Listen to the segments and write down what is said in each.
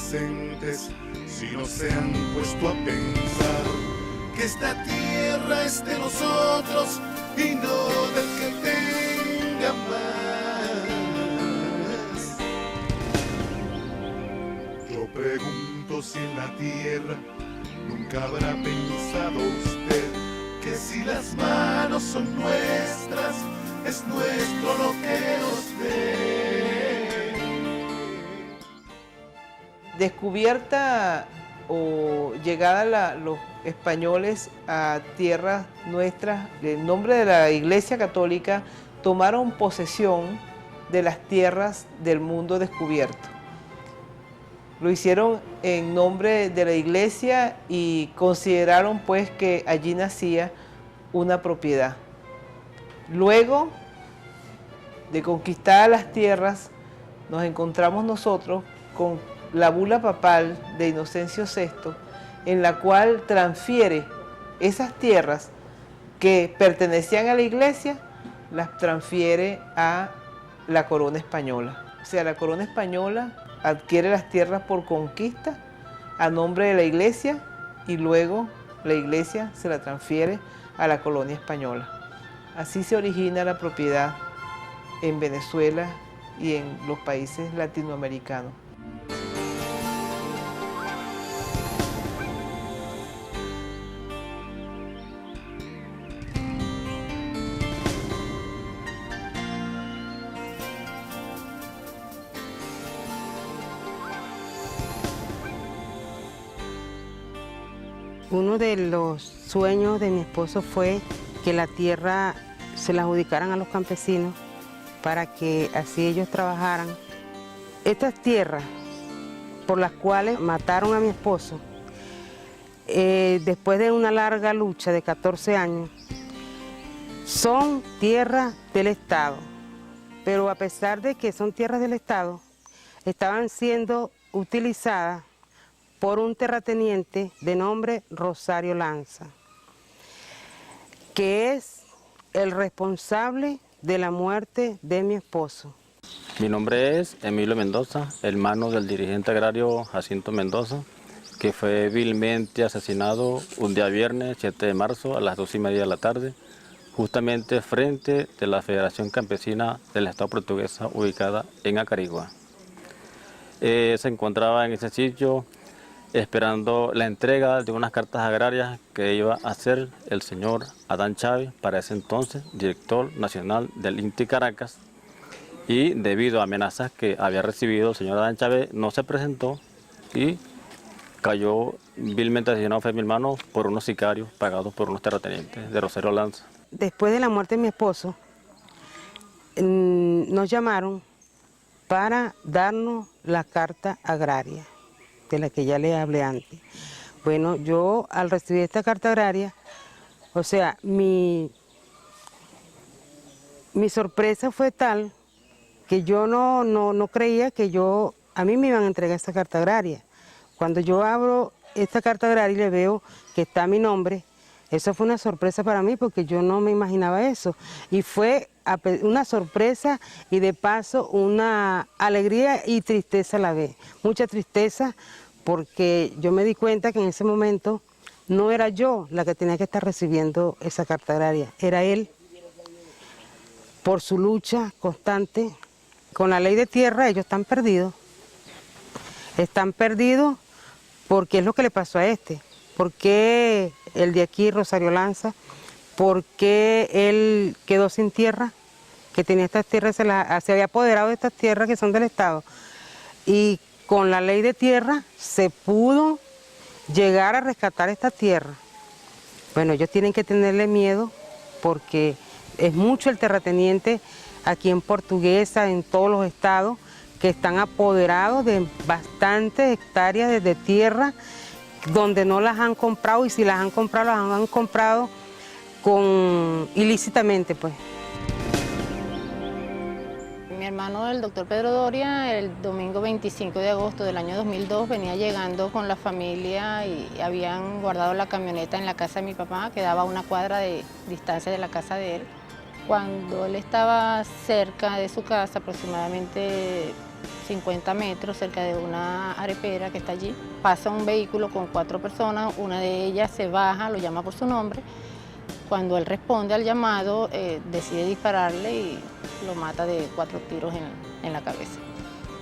presentes si no se han puesto a pensar que esta tierra es de nosotros y no del que tenga más. Yo pregunto si en la tierra nunca habrá pensado usted que si las manos son nuestras, es nuestro lo que nos dé. Descubierta o llegada los españoles a tierras nuestras, en nombre de la Iglesia Católica, tomaron posesión de las tierras del mundo descubierto. Lo hicieron en nombre de la Iglesia y consideraron pues que allí nacía una propiedad. Luego de conquistar las tierras, nos encontramos nosotros con la bula papal de Inocencio VI, en la cual transfiere esas tierras que pertenecían a la Iglesia, las transfiere a la corona española. O sea, la corona española adquiere las tierras por conquista a nombre de la Iglesia y luego la Iglesia se la transfiere a la colonia española. Así se origina la propiedad en Venezuela y en los países latinoamericanos. Uno de los sueños de mi esposo fue que la tierra se la adjudicaran a los campesinos para que así ellos trabajaran. Estas tierras por las cuales mataron a mi esposo, después de una larga lucha de 14 años, son tierras del Estado, pero a pesar de que son tierras del Estado, estaban siendo utilizadas por un terrateniente de nombre Rosario Lanza, que es el responsable de la muerte de mi esposo. Mi nombre es Emilio Mendoza, hermano del dirigente agrario Jacinto Mendoza, que fue vilmente asesinado un día viernes 7 de marzo a las 2:30 de la tarde, justamente frente de la Federación Campesina del Estado Portuguesa, ubicada en Acarigua. Se encontraba en ese sitio esperando la entrega de unas cartas agrarias que iba a hacer el señor Adán Chávez, para ese entonces director nacional del INTI Caracas, y debido a amenazas que había recibido el señor Adán Chávez, no se presentó y cayó vilmente asesinado, fue mi hermano, por unos sicarios pagados por unos terratenientes de Rosario Lanza. Después de la muerte de mi esposo, nos llamaron para darnos la carta agraria, de la que ya les hablé antes. Bueno, yo al recibir esta carta agraria, o sea, mi sorpresa fue tal que yo no creía que a mí me iban a entregar esta carta agraria. Cuando yo abro esta carta agraria y le veo que está mi nombre, eso fue una sorpresa para mí porque yo no me imaginaba eso. Y fue una sorpresa y de paso una alegría y tristeza a la vez. Mucha tristeza porque yo me di cuenta que en ese momento no era yo la que tenía que estar recibiendo esa carta agraria, era él. Por su lucha constante con la ley de tierra, ellos están perdidos. Están perdidos porque es lo que le pasó a este. ¿Por qué el de aquí, Rosario Lanza? ¿Por qué él quedó sin tierra? Que tenía estas tierras, se había apoderado de estas tierras que son del Estado. Y con la ley de tierra se pudo llegar a rescatar esta tierra. Bueno, ellos tienen que tenerle miedo porque es mucho el terrateniente aquí en Portuguesa, en todos los estados, que están apoderados de bastantes hectáreas de tierra donde no las han comprado, y si las han comprado, las han comprado ilícitamente, pues. Mi hermano, el doctor Pedro Doria, el domingo 25 de agosto del año 2002 venía llegando con la familia y habían guardado la camioneta en la casa de mi papá, que daba 1 cuadra de distancia de la casa de él. Cuando él estaba cerca de su casa, aproximadamente 50 metros, cerca de una arepera que está allí. Pasa un vehículo con 4 personas, una de ellas se baja, lo llama por su nombre. Cuando él responde al llamado, decide dispararle y lo mata de 4 tiros en la cabeza.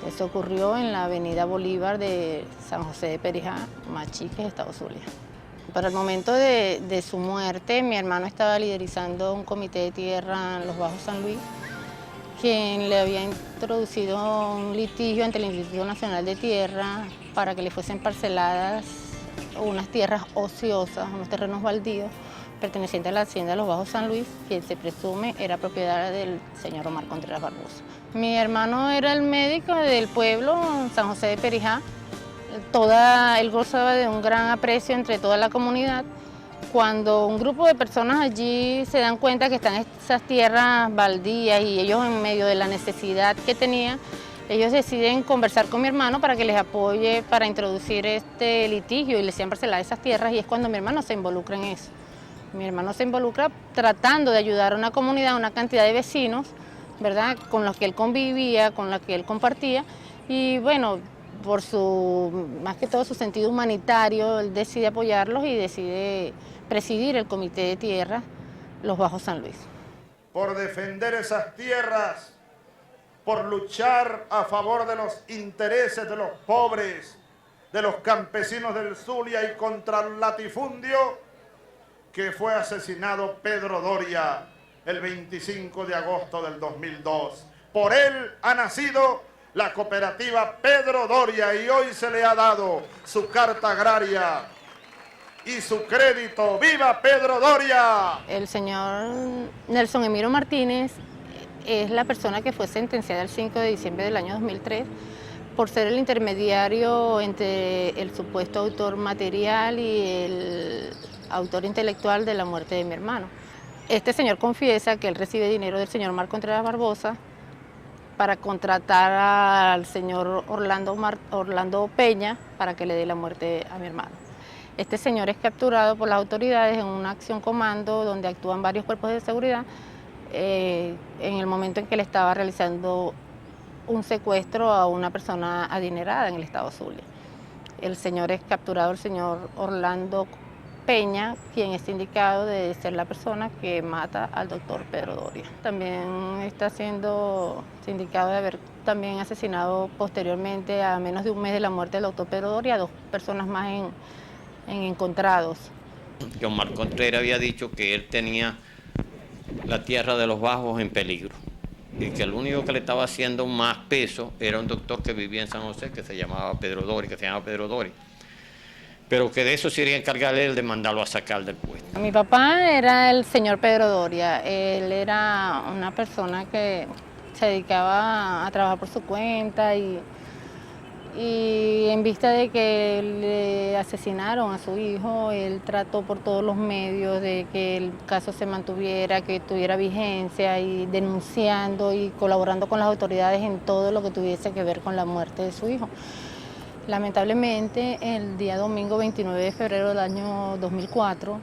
Eso ocurrió en la avenida Bolívar de San José de Perijá, Machiques, Estado Zulia. Para el momento de su muerte, mi hermano estaba liderizando un comité de tierra en los Bajos San Luis, quien le había introducido un litigio ante el Instituto Nacional de Tierra para que le fuesen parceladas unas tierras ociosas, unos terrenos baldíos pertenecientes a la hacienda de los Bajos San Luis, quien se presume era propiedad del señor Omar Contreras Barbosa. Mi hermano era el médico del pueblo, San José de Perijá. Él gozaba de un gran aprecio entre toda la comunidad. Cuando un grupo de personas allí se dan cuenta que están esas tierras baldías y ellos en medio de la necesidad que tenían, ellos deciden conversar con mi hermano para que les apoye para introducir este litigio y les sean parceladas esas tierras, y es cuando mi hermano se involucra en eso. Mi hermano se involucra tratando de ayudar a una comunidad, a una cantidad de vecinos, ¿verdad?, con los que él convivía, con los que él compartía, y bueno, por más que todo su sentido humanitario, él decide apoyarlos y decide presidir el comité de tierra Los Bajos San Luis. Por defender esas tierras, por luchar a favor de los intereses de los pobres, de los campesinos del Zulia y contra el latifundio, que fue asesinado Pedro Doria el 25 de agosto del 2002. Por él ha nacido la cooperativa Pedro Doria y hoy se le ha dado su carta agraria y su crédito. ¡Viva Pedro Doria! El señor Nelson Emiro Martínez es la persona que fue sentenciada el 5 de diciembre del año 2003 por ser el intermediario entre el supuesto autor material y el autor intelectual de la muerte de mi hermano. Este señor confiesa que él recibe dinero del señor Omar Contreras Barbosa para contratar al señor Orlando Peña para que le dé la muerte a mi hermano. Este señor es capturado por las autoridades en una acción comando donde actúan varios cuerpos de seguridad en el momento en que le estaba realizando un secuestro a una persona adinerada en el estado Zulia. El señor es capturado, el señor Orlando Peña, quien es indicado de ser la persona que mata al doctor Pedro Doria. También está siendo sindicado de haber también asesinado posteriormente, a menos de un mes de la muerte del doctor Pedro Doria, a 2 personas más en encontrados. Que Omar Contreras había dicho que él tenía la tierra de los Bajos en peligro y que el único que le estaba haciendo más peso era un doctor que vivía en San José que se llamaba Pedro Doria, pero que de eso se iría a encargar él de mandarlo a sacar del puesto. Mi papá era el señor Pedro Doria. Él era una persona que se dedicaba a trabajar por su cuenta y en vista de que le asesinaron a su hijo, él trató por todos los medios de que el caso se mantuviera, que tuviera vigencia, y denunciando y colaborando con las autoridades en todo lo que tuviese que ver con la muerte de su hijo. Lamentablemente, el día domingo 29 de febrero del año 2004,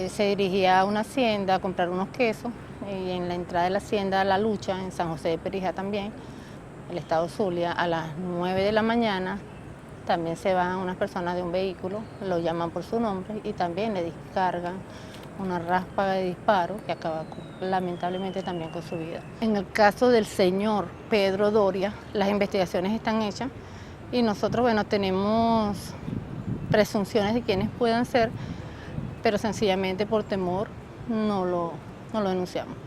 se dirigía a una hacienda a comprar unos quesos, y en la entrada de la hacienda La Lucha, en San José de Perijá también, el estado Zulia, a las 9 de la mañana, también se van unas personas de un vehículo, lo llaman por su nombre y también le descargan una ráfaga de disparo que acaba lamentablemente también con su vida. En el caso del señor Pedro Doria, las investigaciones están hechas y nosotros, bueno, tenemos presunciones de quiénes puedan ser, pero sencillamente por temor no lo denunciamos,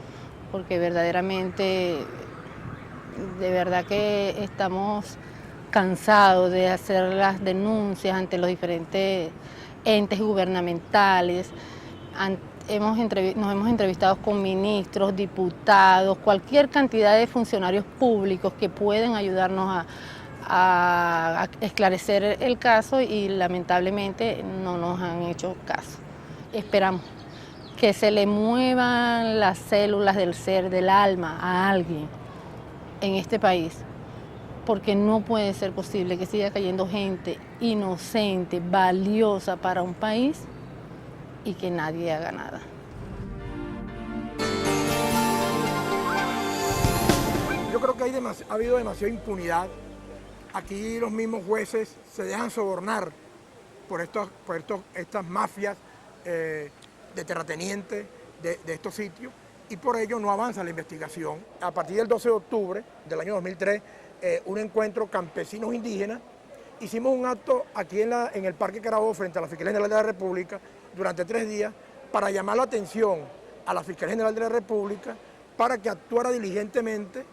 porque verdaderamente, de verdad que estamos cansados de hacer las denuncias ante los diferentes entes gubernamentales. Nos hemos entrevistado con ministros, diputados, cualquier cantidad de funcionarios públicos que pueden ayudarnos a esclarecer el caso y lamentablemente no nos han hecho caso. Esperamos que se le muevan las células del ser, del alma a alguien en este país, porque no puede ser posible que siga cayendo gente inocente, valiosa para un país y que nadie haga nada. Yo yo creo que ha habido demasiada impunidad. Aquí los mismos jueces se dejan sobornar por estas mafias de terratenientes de estos sitios, y por ello no avanza la investigación. A partir del 12 de octubre del año 2003, un encuentro campesinos indígenas, hicimos un acto aquí en el Parque Carabobo frente a la Fiscalía General de la República durante 3 días para llamar la atención a la Fiscalía General de la República para que actuara diligentemente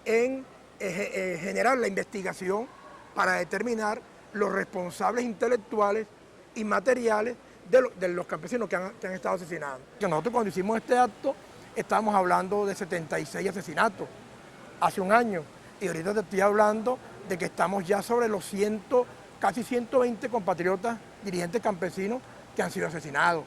en generar la investigación para determinar los responsables intelectuales y materiales de los campesinos que han estado asesinados. Nosotros cuando hicimos este acto estábamos hablando de 76 asesinatos hace un año, y ahorita te estoy hablando de que estamos ya sobre los casi 120 compatriotas dirigentes campesinos que han sido asesinados.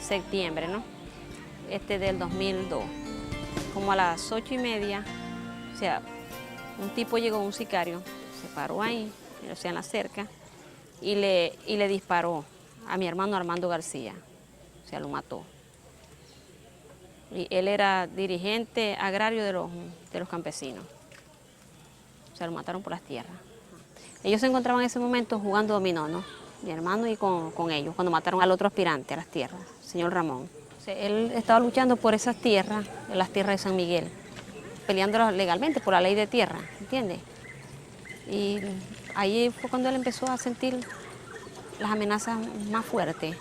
Septiembre, ¿no? Del 2002, como a las 8:30, o sea, un tipo llegó, un sicario, se paró ahí, o sea, en la cerca, y le disparó a mi hermano Armando García, o sea, lo mató. Y él era dirigente agrario de los campesinos, o sea, lo mataron por las tierras. Ellos se encontraban en ese momento jugando dominó, ¿no? Mi hermano y con ellos, cuando mataron al otro aspirante a las tierras, el señor Ramón. O sea, él estaba luchando por esas tierras, las tierras de San Miguel, peleándolas legalmente por la ley de tierra, ¿entiendes? Y ahí fue cuando él empezó a sentir las amenazas más fuertes.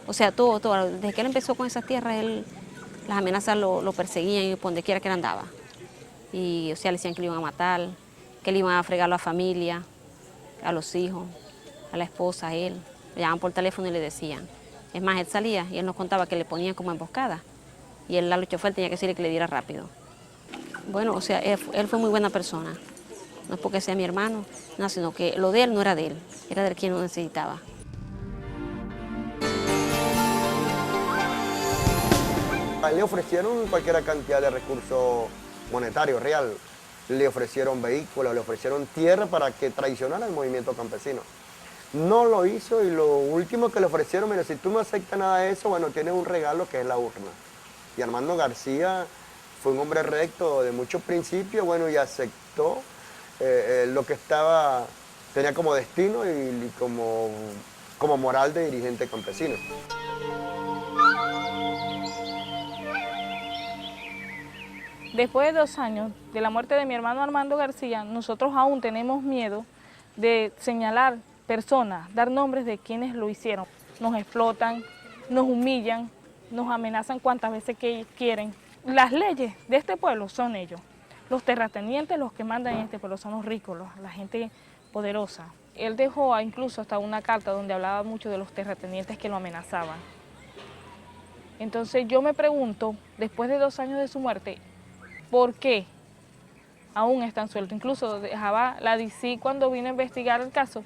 O sea, todo, desde que él empezó con esas tierras, las amenazas lo perseguían y por donde quiera que él andaba. Y, o sea, le decían que le iban a matar, que le iban a fregar a la familia, a los hijos, a la esposa, a él. Le llamaban por teléfono y le decían. Es más, él salía y él nos contaba que le ponían como emboscada. Y él, al chofer, tenía que decirle que le diera rápido. Bueno, o sea, él fue muy buena persona. No es porque sea mi hermano, no, sino que lo de él no era de él, era de quien lo necesitaba. A él le ofrecieron cualquier cantidad de recursos monetarios real. Le ofrecieron vehículos, le ofrecieron tierra para que traicionara el movimiento campesino. No lo hizo, y lo último que le ofrecieron, mira, si tú no aceptas nada de eso, bueno, tienes un regalo que es la urna. Y Armando García fue un hombre recto de muchos principios, bueno, y aceptó lo que tenía como destino y como moral de dirigente campesino. Después de 2 años de la muerte de mi hermano Armando García, nosotros aún tenemos miedo de señalar personas, dar nombres de quienes lo hicieron. Nos explotan, nos humillan, nos amenazan cuantas veces que quieren. Las leyes de este pueblo son ellos. Los terratenientes, los que mandan en este pueblo, son los ricos, la gente poderosa. Él dejó incluso hasta una carta donde hablaba mucho de los terratenientes que lo amenazaban. Entonces yo me pregunto, después de 2 años de su muerte, ¿por qué aún están sueltos? Incluso dejaba la DC, cuando vino a investigar el caso,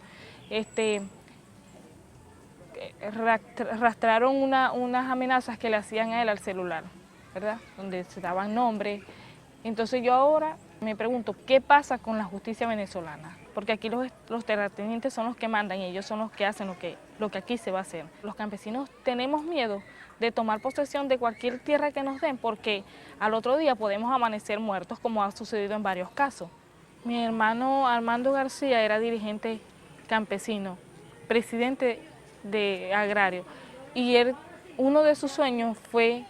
rastrearon unas amenazas que le hacían a él al celular, ¿verdad? Donde se daban nombres. Entonces yo ahora me pregunto, ¿qué pasa con la justicia venezolana? Porque aquí los terratenientes son los que mandan y ellos son los que hacen lo que aquí se va a hacer. Los campesinos tenemos miedo de tomar posesión de cualquier tierra que nos den, porque al otro día podemos amanecer muertos, como ha sucedido en varios casos. Mi hermano Armando García era dirigente campesino, presidente de agrario, y uno de sus sueños fue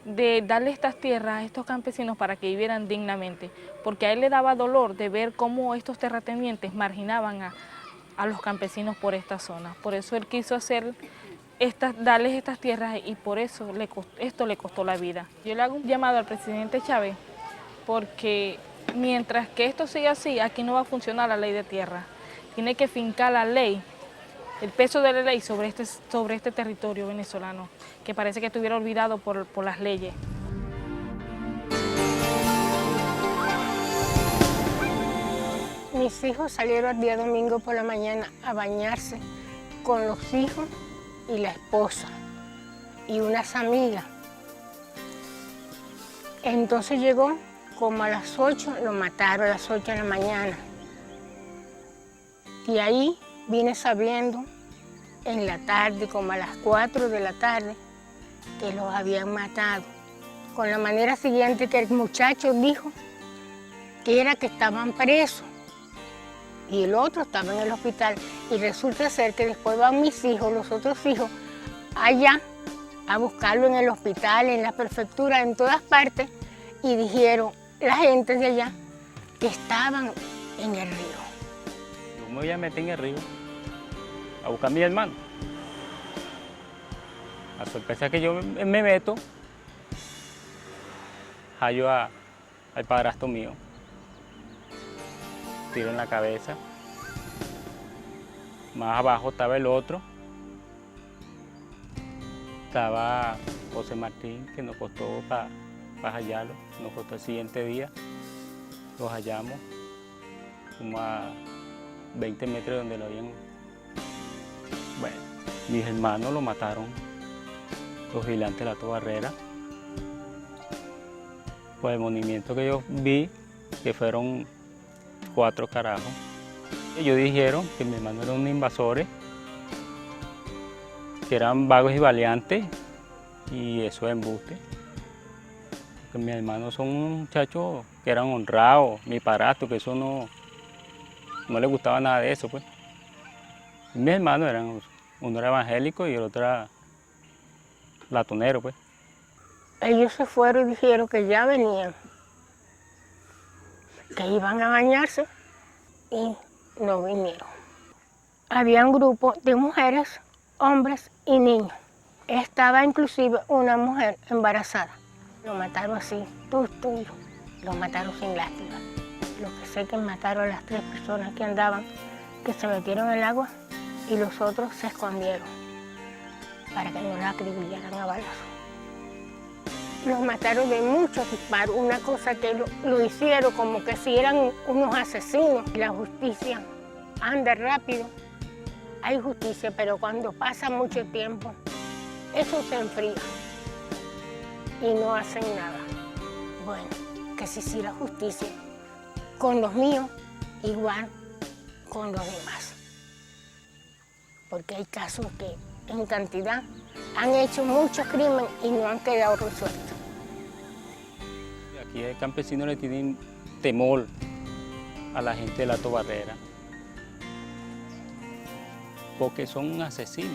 de darle estas tierras a estos campesinos para que vivieran dignamente, porque a él le daba dolor de ver cómo estos terratenientes marginaban a los campesinos por esta zona. Por eso él quiso darles estas tierras, y por eso esto le costó la vida. Yo le hago un llamado al presidente Chávez, porque mientras que esto siga así, aquí no va a funcionar la ley de tierra. Tiene que fincar la ley, el peso de la ley sobre este territorio venezolano, que parece que estuviera olvidado por las leyes. Mis hijos salieron el día domingo por la mañana a bañarse con los hijos y la esposa y unas amigas. Entonces llegó como a las 8, lo mataron a las 8 de la mañana. Y ahí vine sabiendo en la tarde, como a las 4 de la tarde, que los habían matado. Con la manera siguiente que el muchacho dijo que era que estaban presos y el otro estaba en el hospital. Y resulta ser que después van mis hijos, los otros hijos, allá a buscarlo en el hospital, en la prefectura, en todas partes, y dijeron la gente de allá que estaban en el río. Yo me voy a meter en el río a buscar a mi hermano. A sorpresa que yo me meto, hallo al padrastro mío, tiro en la cabeza, más abajo estaba el otro, estaba José Martín, que nos costó para hallarlo, nos costó el siguiente día, lo hallamos como a 20 metros de donde lo habían. Bueno, mis hermanos lo mataron, los vigilantes de la Tobarrera. Por el movimiento que yo vi, que fueron 4 carajos. Ellos dijeron que mis hermanos eran unos invasores, que eran vagos y valiantes, y eso es embuste. Porque mis hermanos son unos muchachos que eran honrados, mi padrastro, que eso no le gustaba nada de eso, pues. Y mis hermanos eran, uno era evangélico y el otro era latonero, pues. Ellos se fueron y dijeron que ya venían, que iban a bañarse y no vinieron. Había un grupo de mujeres, hombres y niños. Estaba inclusive una mujer embarazada. Lo mataron así, tuyo. Lo mataron sin lástima. Lo que sé que mataron a las 3 personas que andaban, que se metieron en el agua y los otros se escondieron para que no la acribillaran a balazos. Los mataron de muchos disparos, una cosa que lo hicieron como que si eran unos asesinos. La justicia anda rápido, hay justicia, pero cuando pasa mucho tiempo, eso se enfría y no hacen nada. Bueno, que se hiciera justicia con los míos, igual con los demás. Porque hay casos que en cantidad han hecho muchos crímenes y no han quedado resueltos. Aquí el campesino le tienen temor a la gente de la Tobarrera, porque son asesinos,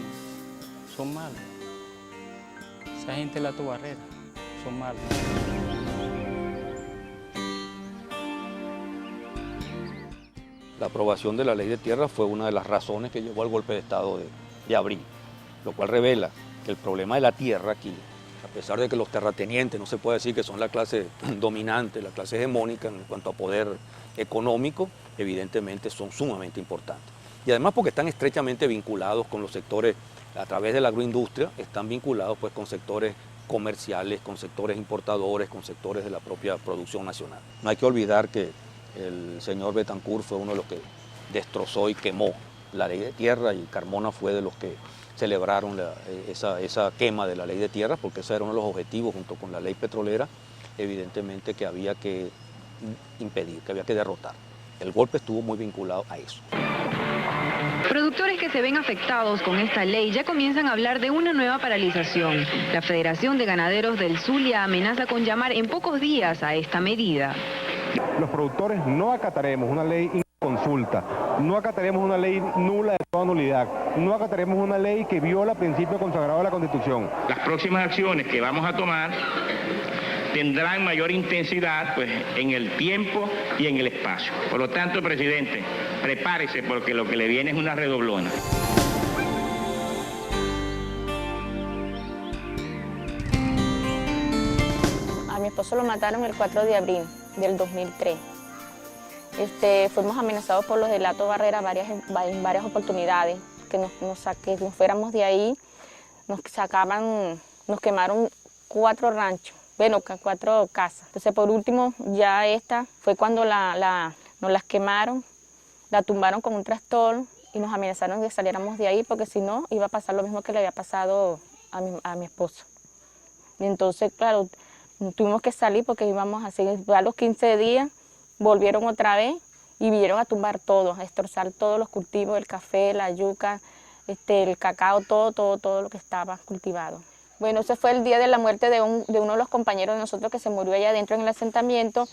son malos. Esa gente de la Tobarrera son malos. La aprobación de la ley de tierra fue una de las razones que llevó al golpe de Estado de abril, lo cual revela que el problema de la tierra aquí, a pesar de que los terratenientes no se puede decir que son la clase dominante, la clase hegemónica en cuanto a poder económico, evidentemente son sumamente importantes. Y además porque están estrechamente vinculados con los sectores, a través de la agroindustria, están vinculados pues con sectores comerciales, con sectores importadores, con sectores de la propia producción nacional. No hay que olvidar que el señor Bethancourt fue uno de los que destrozó y quemó la ley de tierra y Carmona fue de los que celebraron esa quema de la ley de tierra, porque ese era uno de los objetivos junto con la ley petrolera, evidentemente que había que impedir, que había que derrotar. El golpe estuvo muy vinculado a eso. Productores que se ven afectados con esta ley ya comienzan a hablar de una nueva paralización. La Federación de Ganaderos del Zulia amenaza con llamar en pocos días a esta medida. Los productores no acataremos una ley inconsulta, no acataremos una ley nula de toda nulidad, no acataremos una ley que viola principios consagrados de la Constitución. Las próximas acciones que vamos a tomar tendrán mayor intensidad pues, en el tiempo y en el espacio. Por lo tanto, presidente, prepárese porque lo que le viene es una redoblona. A mi esposo lo mataron el 4 de abril del 2003. Fuimos amenazados por los de la Tobarrera en varias oportunidades, que nos fuéramos de ahí, nos quemaron 4 ranchos, bueno, 4 casas. Entonces, por último, ya esta fue cuando nos las quemaron, la tumbaron con un tractor y nos amenazaron de que saliéramos de ahí, porque si no, iba a pasar lo mismo que le había pasado a mi esposo. Y entonces, claro, tuvimos que salir porque íbamos así, a los 15 días volvieron otra vez y vinieron a tumbar todo, a destrozar todos los cultivos, el café, la yuca, el cacao, todo lo que estaba cultivado. Bueno, ese fue el día de la muerte de uno de los compañeros de nosotros que se murió allá adentro en el asentamiento.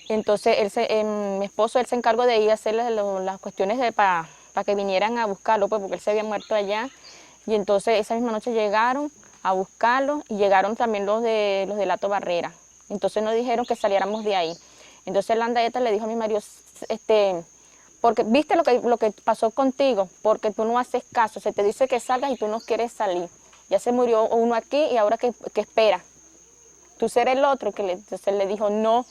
Entonces mi esposo, él se encargó de ir a hacer las cuestiones para que vinieran a buscarlo, pues porque él se había muerto allá. Y entonces esa misma noche llegaron a buscarlo y llegaron también los de Lato Barrera. Entonces nos dijeron que saliéramos de ahí. Entonces Landaeta le dijo a mi marido, porque viste lo que pasó contigo, porque tú no haces caso, se te dice que salgas y tú no quieres salir. Ya se murió uno aquí y ahora que espera. Tú serás el otro. Entonces él le dijo, no,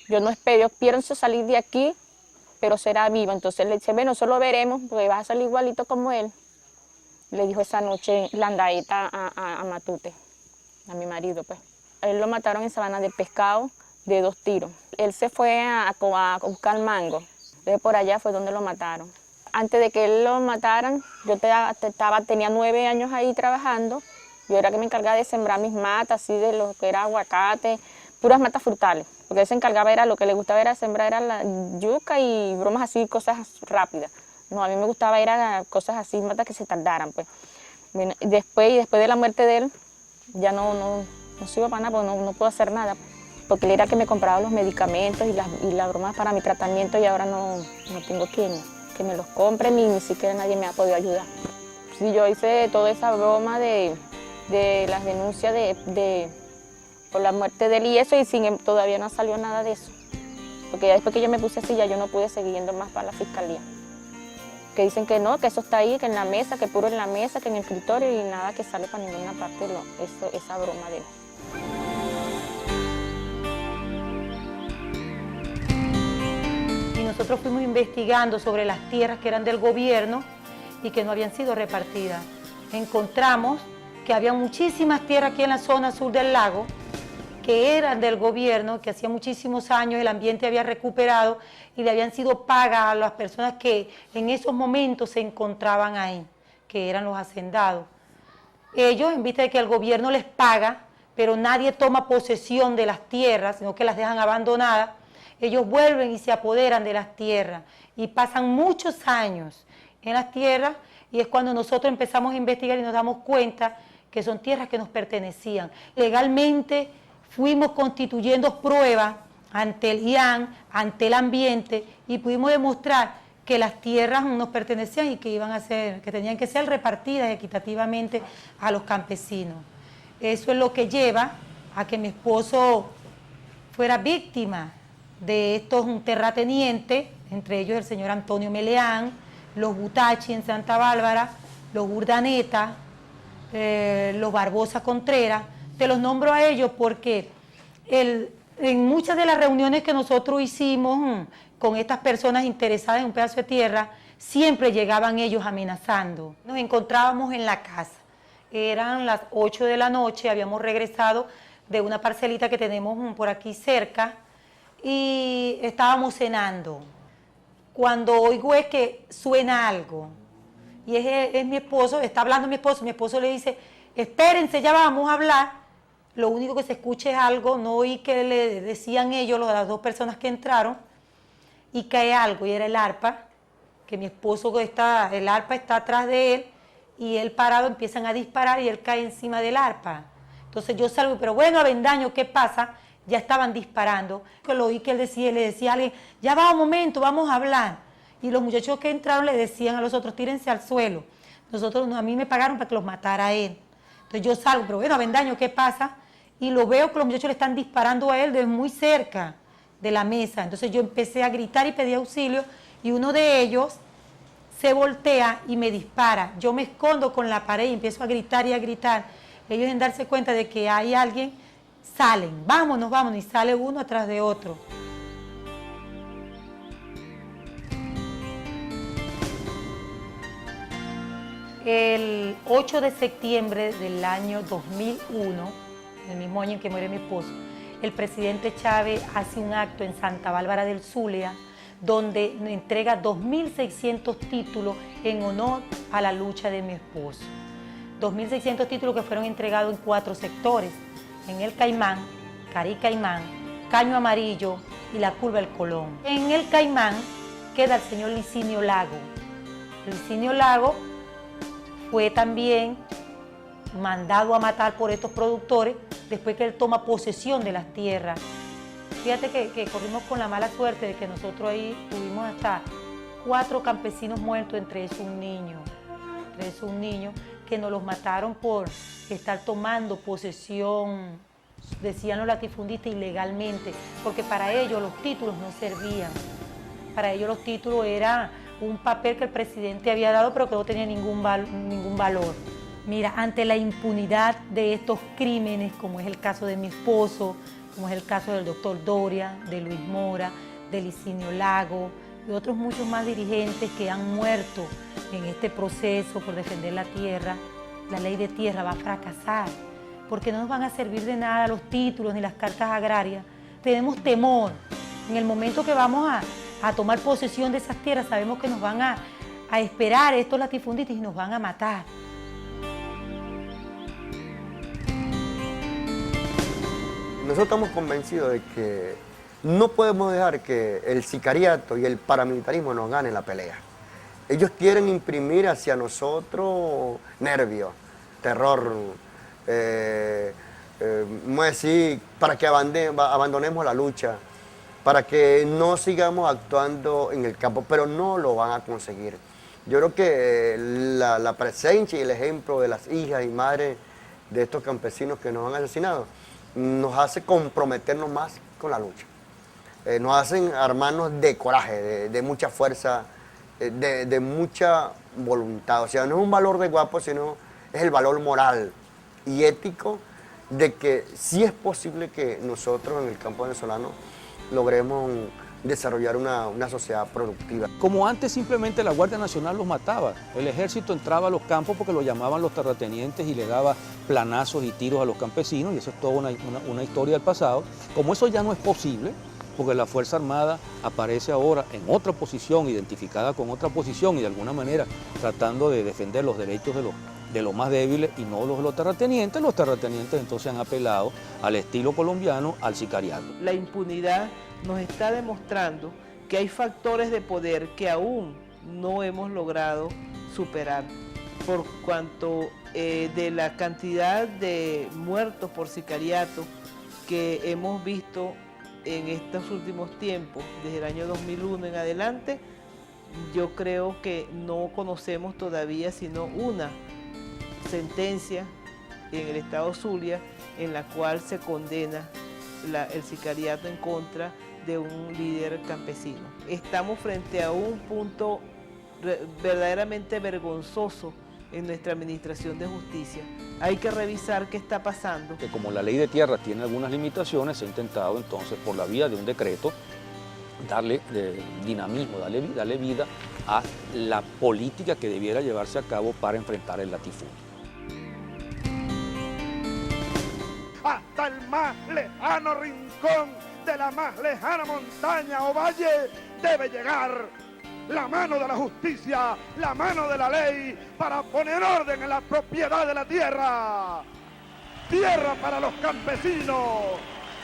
yo no espero, yo pienso salir de aquí, pero será vivo. Entonces él le dice, bueno, eso lo veremos, porque vas a salir igualito como él. Le dijo esa noche Landaeta a Matute, a mi marido, pues. Él lo mataron en Sabana del Pescado de 2 tiros. Él se fue a buscar mango. Entonces por allá fue donde lo mataron. Antes de que él lo mataran, yo tenía 9 años ahí trabajando. Yo era que me encargaba de sembrar mis matas, así de lo que era aguacate, puras matas frutales. Porque él se encargaba, lo que le gustaba era sembrar era la yuca y bromas así, cosas rápidas. No, a mí me gustaba era cosas así, matas que se tardaran, pues. Bueno, después de la muerte de él, ya no sirvo para nada, porque no puedo hacer nada. Porque él era que me compraba los medicamentos y las bromas para mi tratamiento y ahora no tengo quien me los compre, ni siquiera nadie me ha podido ayudar. Sí, yo hice toda esa broma de las denuncias por la muerte de él y eso, y todavía no salió nada de eso. Porque ya después que yo me puse así, ya yo no pude seguir yendo más para la fiscalía. Que dicen que no, que eso está ahí, que en la mesa, que puro en la mesa, que en el escritorio y nada que sale para ninguna parte esa broma de él. Y nosotros fuimos investigando sobre las tierras que eran del gobierno y que no habían sido repartidas. Encontramos que había muchísimas tierras aquí en la zona sur del lago que eran del gobierno, que hacía muchísimos años el ambiente había recuperado y le habían sido pagas a las personas que en esos momentos se encontraban ahí, que eran los hacendados. Ellos, en vista de que el gobierno les paga, pero nadie toma posesión de las tierras, sino que las dejan abandonadas, ellos vuelven y se apoderan de las tierras y pasan muchos años en las tierras y es cuando nosotros empezamos a investigar y nos damos cuenta que son tierras que nos pertenecían. Legalmente fuimos constituyendo pruebas ante el IAN, ante el ambiente y pudimos demostrar que las tierras nos pertenecían y que tenían que ser repartidas equitativamente a los campesinos. Eso es lo que lleva a que mi esposo fuera víctima de estos terratenientes, entre ellos el señor Antonio Meleán, los Butachi en Santa Bárbara, los Urdaneta, los Barbosa Contreras. Te los nombro a ellos porque en muchas de las reuniones que nosotros hicimos con estas personas interesadas en un pedazo de tierra, siempre llegaban ellos amenazando. Nos encontrábamos en la casa, eran las 8 de la noche, habíamos regresado de una parcelita que tenemos por aquí cerca, y estábamos cenando. Cuando oigo es que suena algo, y es mi esposo, está hablando mi esposo le dice, espérense, ya vamos a hablar. Lo único que se escucha es algo, no oí que le decían ellos, las 2 personas que entraron, y cae algo, y era el arpa, que mi esposo el arpa está atrás de él, y él parado empiezan a disparar y él cae encima del arpa. Entonces yo salgo, pero bueno, Avendaño, ¿qué pasa? Ya estaban disparando. Lo oí que él le decía a alguien, ya va un momento, vamos a hablar. Y los muchachos que entraron le decían a los otros, tírense al suelo. A mí me pagaron para que los matara a él. Entonces yo salgo, pero bueno, Avendaño, ¿qué pasa? Y lo veo que los muchachos le están disparando a él desde muy cerca de la mesa. Entonces yo empecé a gritar y pedí auxilio y uno de ellos se voltea y me dispara. Yo me escondo con la pared y empiezo a gritar y a gritar. Ellos en darse cuenta de que hay alguien, salen, vámonos, y sale uno atrás de otro. El 8 de septiembre del año 2001, el mismo año en que muere mi esposo, el presidente Chávez hace un acto en Santa Bárbara del Zulia donde entrega 2.600 títulos en honor a la lucha de mi esposo. 2.600 títulos que fueron entregados en 4 sectores, en el Caimán, Cari-Caimán, Caño Amarillo y la Curva del Colón. En el Caimán queda el señor Licinio Lago. Licinio Lago fue también mandado a matar por estos productores después que él toma posesión de las tierras. Fíjate que corrimos con la mala suerte de que nosotros ahí tuvimos hasta 4 campesinos muertos, entre ellos un niño, que nos los mataron por estar tomando posesión, decían los latifundistas, ilegalmente, porque para ellos los títulos no servían. Para ellos los títulos era un papel que el presidente había dado, pero que no tenía ningún valor. Mira, ante la impunidad de estos crímenes, como es el caso de mi esposo, como es el caso del doctor Doria, de Luis Mora, de Licinio Lago y otros muchos más dirigentes que han muerto en este proceso por defender la tierra, la ley de tierra va a fracasar, porque no nos van a servir de nada los títulos ni las cartas agrarias. Tenemos temor. En el momento que vamos a tomar posesión de esas tierras, sabemos que nos van a esperar estos latifundistas y nos van a matar. Nosotros estamos convencidos de que no podemos dejar que el sicariato y el paramilitarismo nos ganen la pelea. Ellos quieren imprimir hacia nosotros nervios, terror, vamos a decir, para que abandonemos la lucha, para que no sigamos actuando en el campo, pero no lo van a conseguir. Yo creo que la presencia y el ejemplo de las hijas y madres de estos campesinos que nos han asesinado nos hace comprometernos más con la lucha. Nos hacen armarnos de coraje, de mucha fuerza, de mucha voluntad. O sea, no es un valor de guapo, sino es el valor moral y ético de que sí es posible que nosotros en el campo venezolano logremos desarrollar una sociedad productiva. Como antes simplemente la Guardia Nacional los mataba, el ejército entraba a los campos porque lo llamaban los terratenientes y le daba planazos y tiros a los campesinos, y eso es toda una historia del pasado. Como eso ya no es posible, porque la Fuerza Armada aparece ahora en otra posición, identificada con otra posición y de alguna manera tratando de defender los derechos de los más débiles y no los terratenientes entonces han apelado al estilo colombiano, al sicariato. La impunidad nos está demostrando que hay factores de poder que aún no hemos logrado superar, por cuanto de la cantidad de muertos por sicariato que hemos visto en estos últimos tiempos, desde el año 2001 en adelante. Yo creo que no conocemos todavía sino una sentencia en el estado Zulia en la cual se condena el sicariato en contra de un líder campesino. Estamos frente a un punto verdaderamente vergonzoso en nuestra administración de justicia. Hay que revisar qué está pasando. Que como la ley de tierra tiene algunas limitaciones, se ha intentado entonces por la vía de un decreto darle dinamismo, darle vida a la política que debiera llevarse a cabo para enfrentar el latifundio. Hasta el más lejano rincón de la más lejana montaña o valle debe llegar la mano de la justicia, la mano de la ley para poner orden en la propiedad de la tierra. Tierra para los campesinos,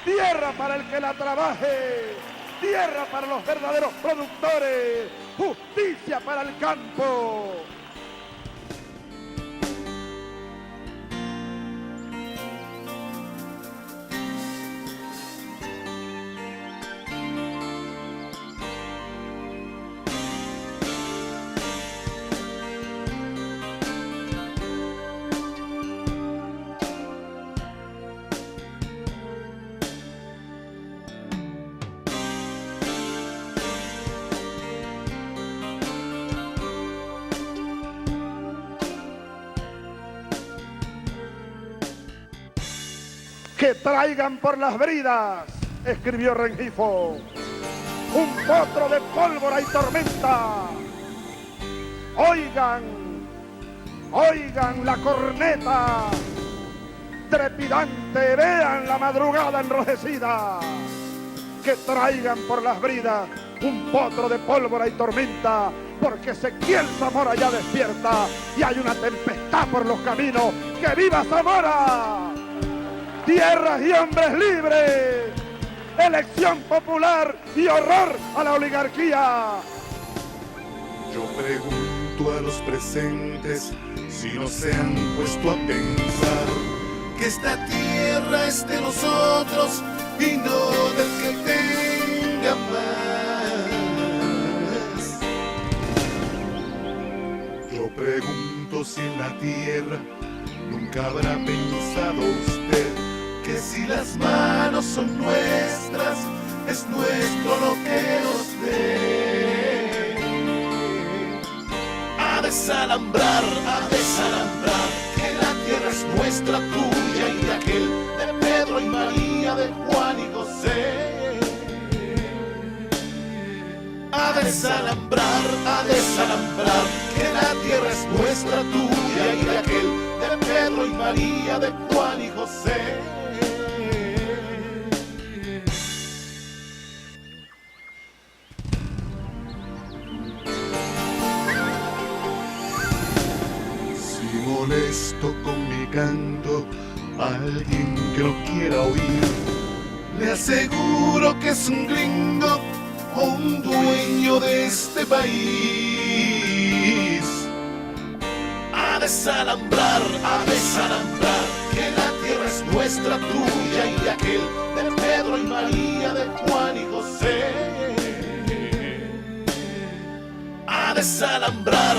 tierra para el que la trabaje, tierra para los verdaderos productores, justicia para el campo. Que traigan por las bridas, escribió Rengifo, un potro de pólvora y tormenta. Oigan la corneta trepidante, vean la madrugada enrojecida. Que traigan por las bridas un potro de pólvora y tormenta, porque Ezequiel Zamora ya despierta y hay una tempestad por los caminos. ¡Que viva Zamora! Tierras y hombres libres, elección popular y horror a la oligarquía. Yo pregunto a los presentes si no se han puesto a pensar que esta tierra es de nosotros y no del que tenga más. Yo pregunto si en la tierra nunca habrá pensado usted que si las manos son nuestras, es nuestro lo que nos dé. A desalambrar, que la tierra es nuestra, tuya y de aquel, de Pedro y María, de Juan y José. A desalambrar, que la tierra es nuestra, tuya y de aquel, de Pedro y María, de Juan y José. Molesto con mi canto a alguien que no quiera oír, le aseguro que es un gringo o un dueño de este país. A desalambrar, que la tierra es nuestra, tuya y de aquel, de Pedro y María, de Juan y José. A desalambrar,